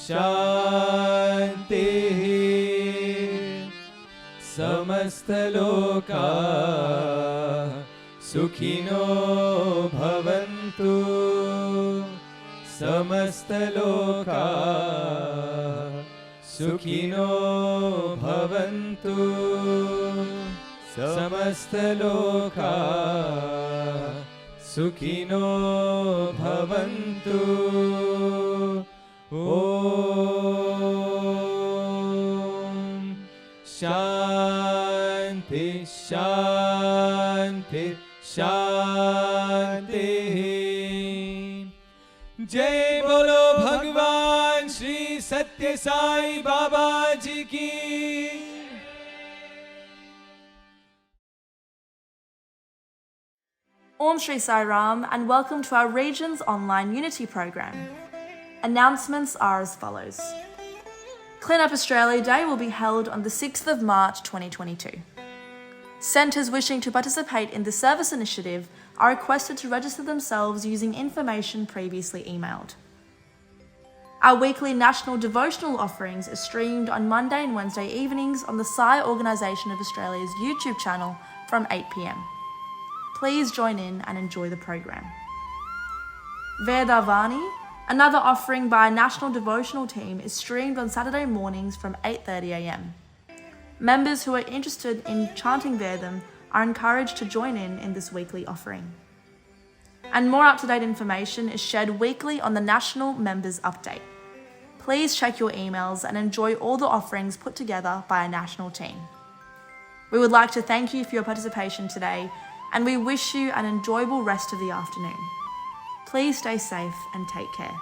शांति समस्त लोका सुखिनो भवन्तु समस्त लोका सुखिनो भवन्तु समस्त लोका सुखिनो भवन्तु ओम शांति शांति शांति जय बोलो भगवान श्री सत्य साई बाबा जी की Om Sri Sai Ram and welcome to our Region's online Unity program. Announcements are as follows. Clean Up Australia Day will be held on the 6th of March 2022. Centres wishing to participate in the service initiative are requested to register themselves using information previously emailed. Our weekly national devotional offerings are streamed on Monday and Wednesday evenings on the Sai Organisation of Australia's YouTube channel from 8 p.m. Please join in and enjoy the program. Vedavani, another offering by a national devotional team, is streamed on Saturday mornings from 8:30 a.m. Members who are interested in chanting Vedam are encouraged to join in this weekly offering. And more up-to-date information is shared weekly on the National Members Update. Please check your emails and enjoy all the offerings put together by our national team. We would like to thank you for your participation today, and we wish you an enjoyable rest of the afternoon. Please stay safe and take care.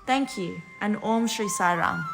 Thank you, and Om Sri Sai Ram.